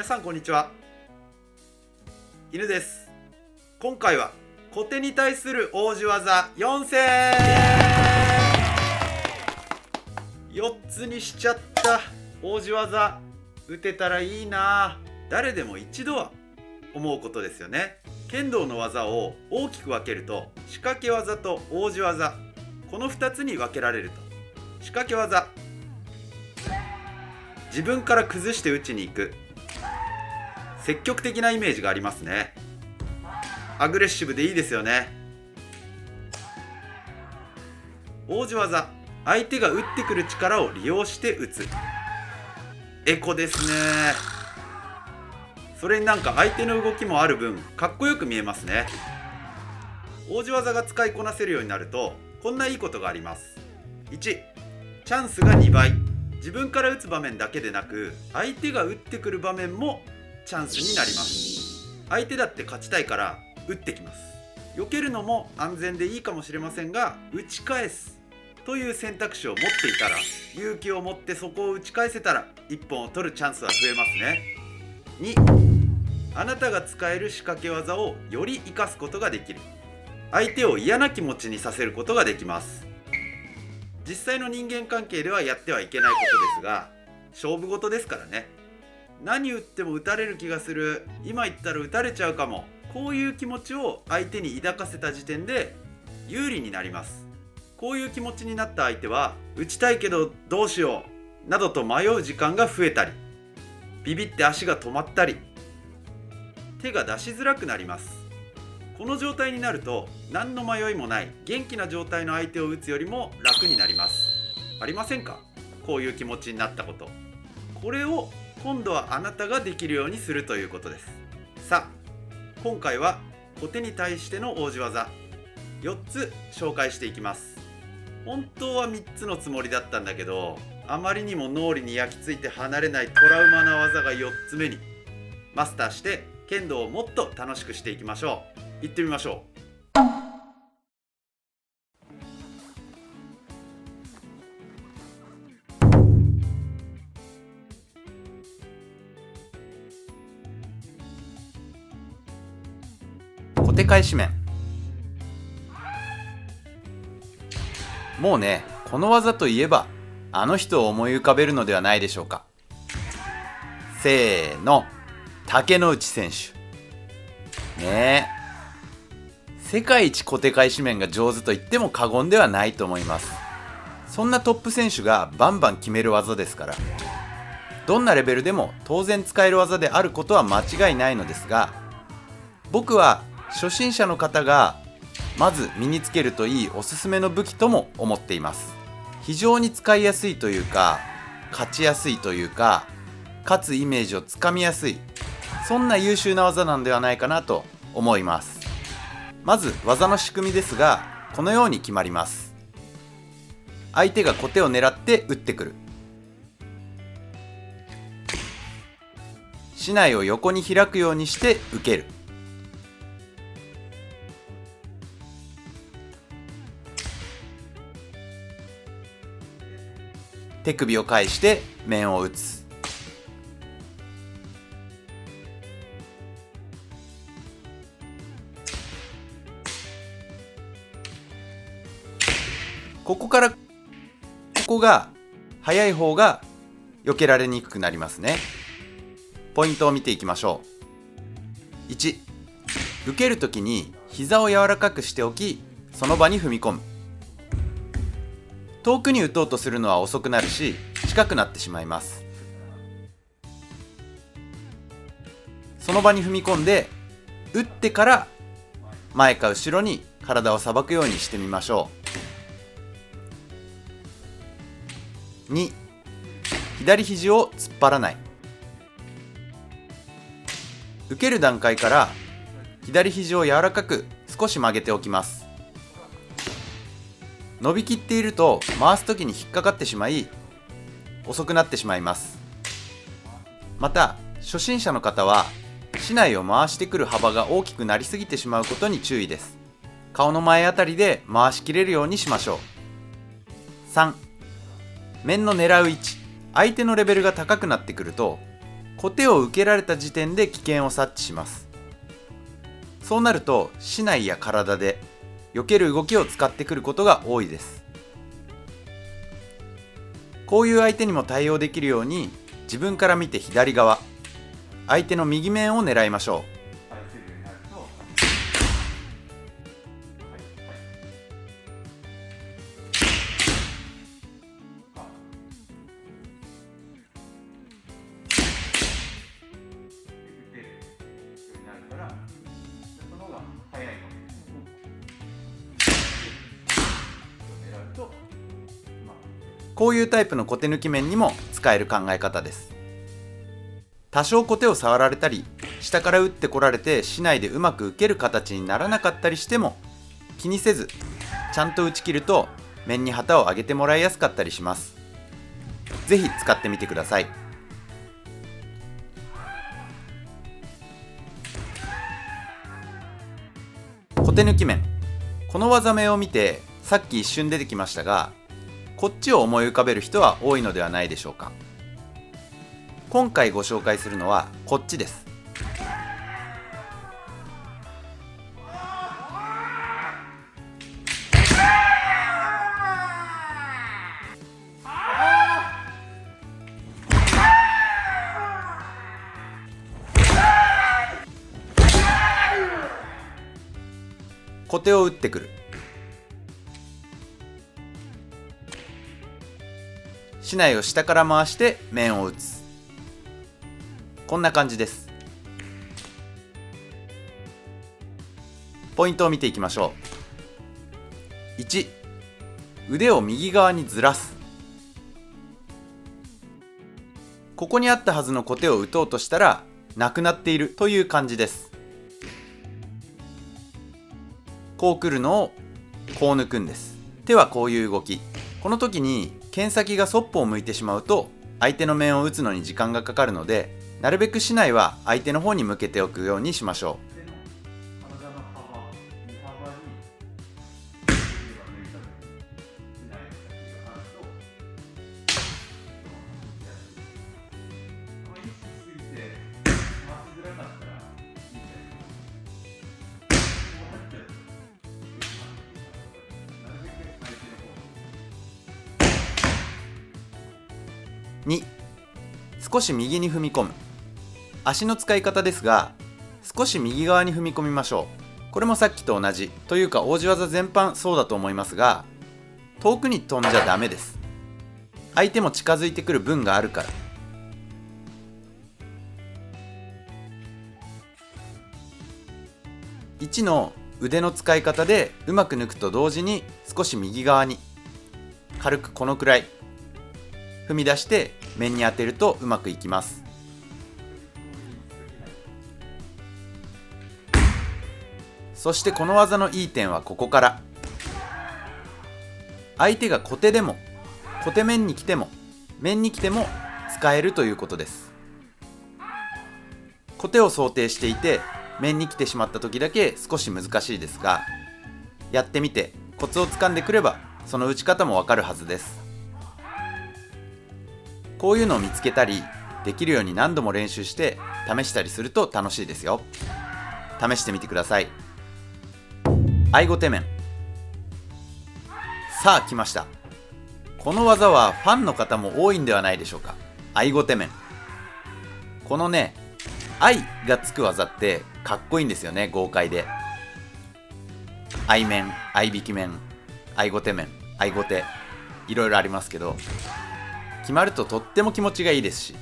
皆さんこんにちは。犬です。今回は小手に対する王子技4選4つにしちゃった。王子技打てたらいいな。誰でも一度は思うことですよね。剣道の技を大きく分けると仕掛け技と王子技、この2つに分けられると。仕掛け技、自分から崩して打ちに行く、積極的なイメージがありますね。アグレッシブでいいですよね。王子技、相手が打ってくる力を利用して打つ。エコですね。それになんか相手の動きもある分かっこよく見えますね。王子技が使いこなせるようになるとこんないいことがあります。1、チャンスが2倍。自分から打つ場面だけでなく相手が打ってくる場面もチャンスになります。相手だって勝ちたいから打ってきます。避けるのも安全でいいかもしれませんが、打ち返すという選択肢を持っていたら、勇気を持ってそこを打ち返せたら1本を取るチャンスは増えますね。2、あなたが使える仕掛け技をより活かすことができる。相手を嫌な気持ちにさせることができます。実際の人間関係ではやってはいけないことですが、勝負事ですからね。何打っても打たれる気がする、今言ったら打たれちゃうかも、こういう気持ちを相手に抱かせた時点で有利になります。こういう気持ちになった相手は打ちたいけどどうしようなどと迷う時間が増えたり、ビビって足が止まったり、手が出しづらくなります。この状態になると何の迷いもない元気な状態の相手を打つよりも楽になります。ありませんか？こういう気持ちになったこと。これを今度はあなたができるようにするということです。さあ、今回は小手に対しての王子技4つ紹介していきます。本当は3つのつもりだったんだけど、あまりにも脳裏に焼き付いて離れないトラウマな技が4つ目にマスターして剣道をもっと楽しくしていきましょう。行ってみましょう。小手返し面。もうね、この技といえばあの人を思い浮かべるのではないでしょうか。せーの、竹之内選手ねえ。世界一小手返し面が上手と言っても過言ではないと思います。そんなトップ選手がバンバン決める技ですから、どんなレベルでも当然使える技であることは間違いないのですが、僕は初心者の方がまず身につけるといいおすすめの武器とも思っています。非常に使いやすいというか、勝ちやすいというか、勝つイメージをつかみやすい、そんな優秀な技なんではないかなと思います。まず技の仕組みですが、このように決まります。相手が小手を狙って打ってくる。竹刀を横に開くようにして受ける。手首を返して面を打つ。ここからここが早い方が避けられにくくなりますね。ポイントを見ていきましょう。1、受けるときに膝を柔らかくしておき、その場に踏み込む。遠くに打とうとするのは遅くなるし、近くなってしまいます。その場に踏み込んで、打ってから前か後ろに体をさばくようにしてみましょう。2、左肘を突っ張らない。受ける段階から左肘を柔らかく少し曲げておきます。伸びきっていると回す時に引っかかってしまい遅くなってしまいます。また初心者の方は竹刀を回してくる幅が大きくなりすぎてしまうことに注意です。顔の前あたりで回しきれるようにしましょう。3、面の狙う位置。相手のレベルが高くなってくると小手を受けられた時点で危険を察知します。そうなると竹刀や体で避ける動きを使ってくることが多いです。こういう相手にも対応できるように、自分から見て左側、相手の右面を狙いましょう。こういうタイプの小手抜き面にも使える考え方です。多少小手を触られたり、下から打ってこられて竹刀でうまく受ける形にならなかったりしても気にせず、ちゃんと打ち切ると面に旗を上げてもらいやすかったりします。ぜひ使ってみてください。小手抜き面、この技名を見てさっき一瞬出てきましたが、こっちを思い浮かべる人は多いのではないでしょうか。今回ご紹介するのはこっちです。小手を打ってくる。竹刀を下から回して面を打つ。こんな感じです。ポイントを見ていきましょう。1、腕を右側にずらす。ここにあったはずの小手を打とうとしたらなくなっているという感じです。こう来るのをこう抜くんです。手はこういう動き。この時に剣先がそっぽを向いてしまうと相手の面を打つのに時間がかかるので、なるべく竹刀は相手の方に向けておくようにしましょう。2、少し右に踏み込む。足の使い方ですが、少し右側に踏み込みましょう。これもさっきと同じというか、王子技全般そうだと思いますが、遠くに飛んじゃダメです。相手も近づいてくる分があるから。1の腕の使い方でうまく抜くと同時に、少し右側に軽くこのくらい踏み出して面に当てるとうまくいきます。そしてこの技のいい点はここから。相手が小手でも小手面に来ても面に来ても使えるということです。小手を想定していて面に来てしまった時だけ少し難しいですが、やってみてコツをつかんでくればその打ち方もわかるはずです。こういうのを見つけたりできるように何度も練習して試したりすると楽しいですよ。試してみてください。合手面。さあ来ました。この技はファンの方も多いんではないでしょうか。合手面。このね、合がつく技ってかっこいいんですよね。豪快で。合面、合引き面、合手面、合手、いろいろありますけど、決まるととっても気持ちがいいですし、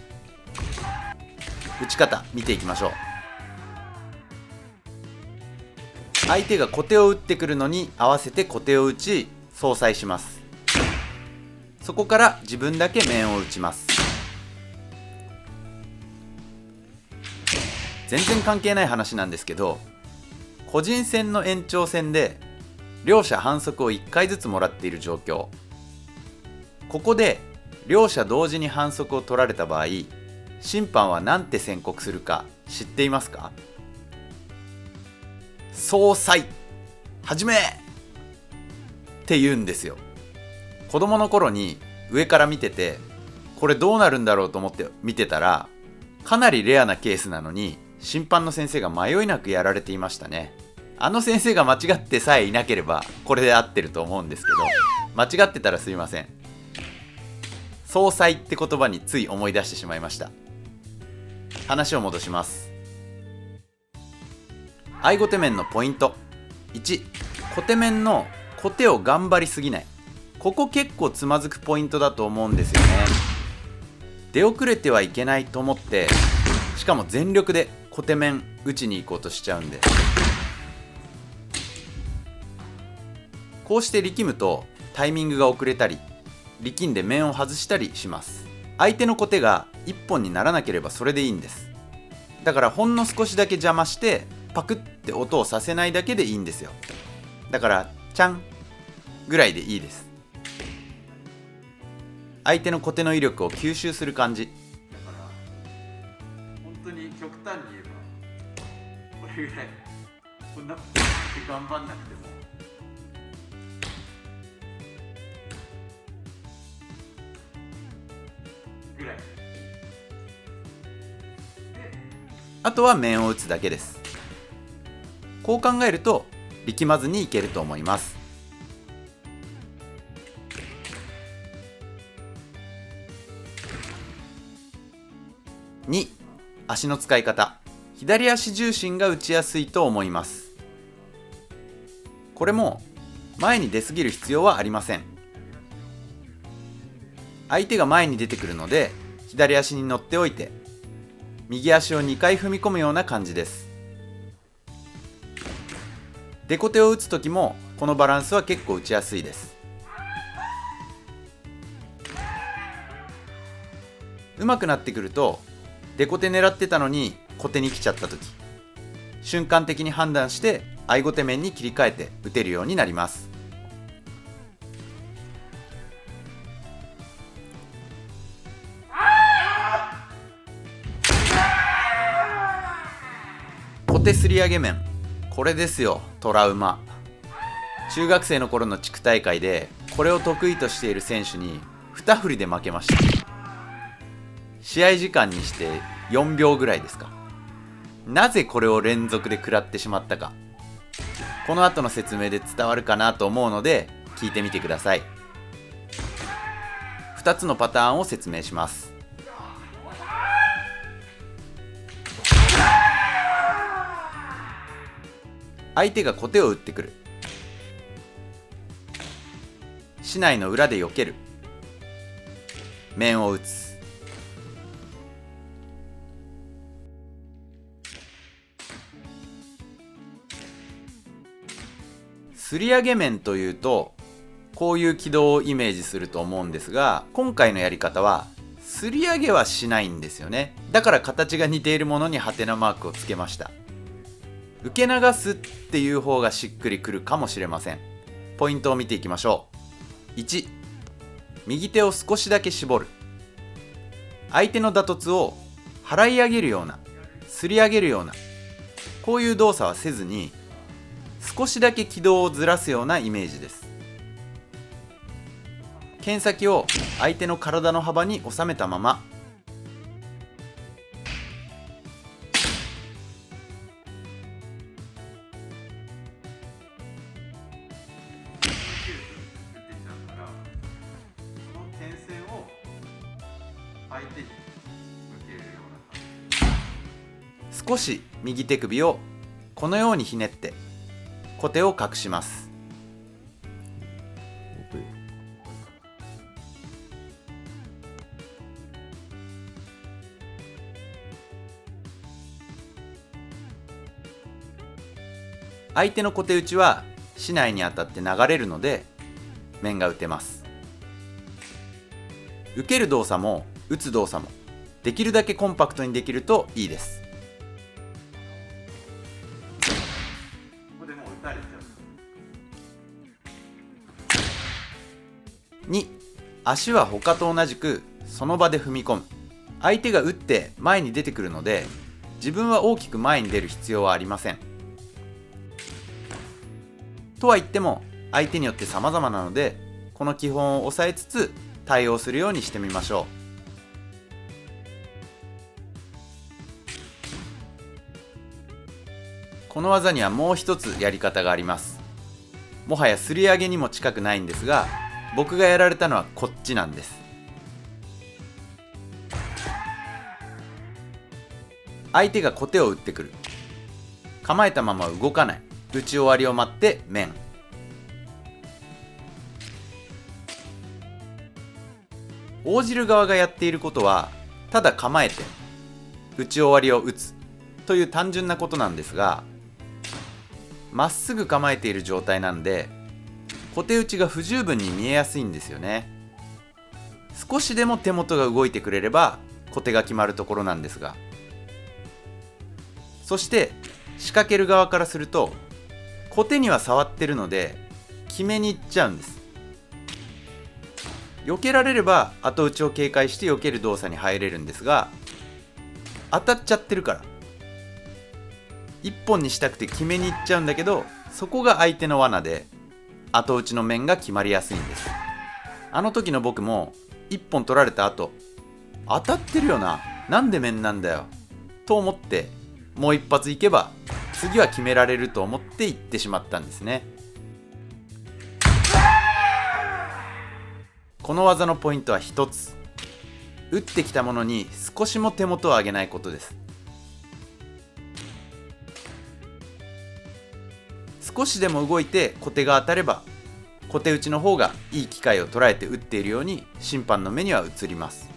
打ち方見ていきましょう。相手が小手を打ってくるのに合わせて小手を打ち相殺します。そこから自分だけ面を打ちます。全然関係ない話なんですけど、個人戦の延長戦で両者反則を1回ずつもらっている状況。ここで両者同時に反則を取られた場合、審判は何て宣告するか知っていますか？相殺始めって言うんですよ。子供の頃に上から見てて、これどうなるんだろうと思って見てたら、かなりレアなケースなのに審判の先生が迷いなくやられていましたね。あの先生が間違ってさえいなければこれで合ってると思うんですけど、間違ってたらすいません。総裁って言葉につい思い出してしまいました。話を戻します。合ゴテ面のポイント。1、小手面の小手を頑張りすぎない。ここ結構つまずくポイントだと思うんですよね。出遅れてはいけないと思って、しかも全力で小手面打ちに行こうとしちゃうんで、こうして力むとタイミングが遅れたり、力んで面を外したりします。相手の小手が一本にならなければそれでいいんです。だからほんの少しだけ邪魔してパクって音をさせないだけでいいんですよ。だからチャンぐらいでいいです。相手の小手の威力を吸収する感じ。だから本当に極端に言えばこれぐらい、こんな頑張んなくてもぐらい。あとは面を打つだけです。こう考えると力まずにいけると思います。2、足の使い方。左足重心が打ちやすいと思います。これも前に出過ぎる必要はありません。相手が前に出てくるので左足に乗っておいて右足を2回踏み込むような感じです。デコテを打つ時もこのバランスは結構打ちやすいです。上手くなってくるとデコテ狙ってたのに小手に来ちゃった時、瞬間的に判断して合ゴテ面に切り替えて打てるようになります。小手すり上げ面、これですよ、トラウマ。中学生の頃の地区大会でこれを得意としている選手に2振りで負けました。試合時間にして4秒ぐらいですか。なぜこれを連続で食らってしまったか、この後の説明で伝わるかなと思うので聞いてみてください。2つのパターンを説明します。相手が小手を打ってくる。竹刀の裏で避ける。面を打つ。すり上げ面というとこういう軌道をイメージすると思うんですが、今回のやり方はすり上げはしないんですよね。だから形が似ているものにハテナマークをつけました。受け流すっていう方がしっくりくるかもしれません。ポイントを見ていきましょう。1、右手を少しだけ絞る。相手の打突を払い上げるような、すり上げるような、こういう動作はせずに少しだけ軌道をずらすようなイメージです。剣先を相手の体の幅に収めたまま、少し右手首をこのようにひねって小手を隠します。相手の小手打ちは竹刀に当たって流れるので面が打てます。受ける動作も打つ動作もできるだけコンパクトにできるといいです。ここでもう打たれちゃう。2、足は他と同じくその場で踏み込む。相手が打って前に出てくるので自分は大きく前に出る必要はありません。とは言っても相手によって様々なのでこの基本を押さえつつ対応するようにしてみましょう。この技にはもう一つやり方があります。もはやすり上げにも近くないんですが、僕がやられたのはこっちなんです。相手が小手を打ってくる。構えたまま動かない。打ち終わりを待って面。応じる側がやっていることは、ただ構えて打ち終わりを打つという単純なことなんですが、まっすぐ構えている状態なんで小手打ちが不十分に見えやすいんですよね。少しでも手元が動いてくれれば小手が決まるところなんですが、そして仕掛ける側からすると小手には触ってるので決めに行っちゃうんです。避けられれば後打ちを警戒して避ける動作に入れるんですが、当たっちゃってるから一本にしたくて決めに行っちゃうんだけど、そこが相手の罠で後打ちの面が決まりやすいんです。あの時の僕も一本取られた後、当たってるよな、なんで面なんだよと思ってもう一発いけば次は決められると思って行ってしまったんですね。この技のポイントは一つ。打ってきたものに少しも手元を上げないことです。少しでも動いて小手が当たれば小手打ちの方がいい機会を捉えて打っているように審判の目には映ります。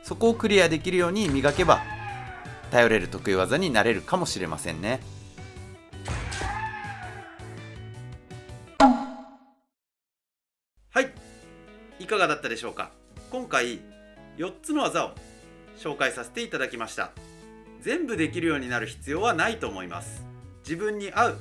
そこをクリアできるように磨けば頼れる得意技になれるかもしれませんね。はい、いかがだったでしょうか。今回4つの技を紹介させていただきました。全部できるようになる必要はないと思います。自分に合う、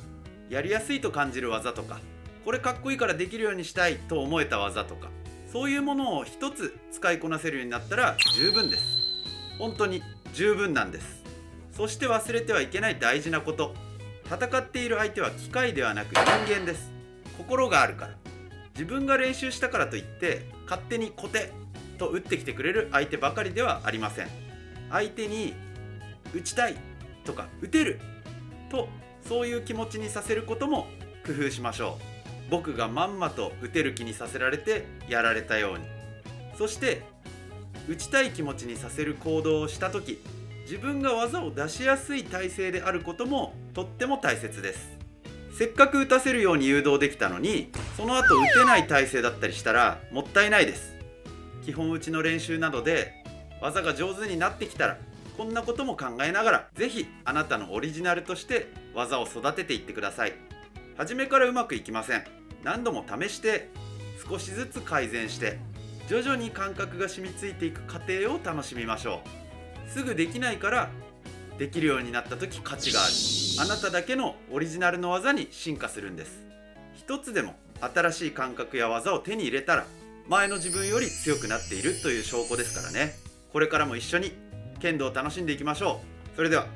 やりやすいと感じる技とか、これかっこいいからできるようにしたいと思えた技とか、そういうものを一つ使いこなせるようになったら十分です。本当に十分なんです。そして忘れてはいけない大事なこと、戦っている相手は機械ではなく人間です。心があるから。自分が練習したからといって勝手に小手と打ってきてくれる相手ばかりではありません。相手に打ちたいとか打てると、そういう気持ちにさせることも工夫しましょう。僕がまんまと打てる気にさせられてやられたように。そして打ちたい気持ちにさせる行動をしたとき、自分が技を出しやすい体勢であることもとっても大切です。せっかく打たせるように誘導できたのに、その後打てない体勢だったりしたらもったいないです。基本打ちの練習などで技が上手になってきたら、こんなことも考えながらぜひあなたのオリジナルとして技を育てていってください。初めからうまくいきません。何度も試して少しずつ改善して徐々に感覚が染みついていく過程を楽しみましょう。すぐできないからできるようになった時価値がある。あなただけのオリジナルの技に進化するんです。一つでも新しい感覚や技を手に入れたら前の自分より強くなっているという証拠ですからね。これからも一緒に剣道を楽しんでいきましょう。それでは。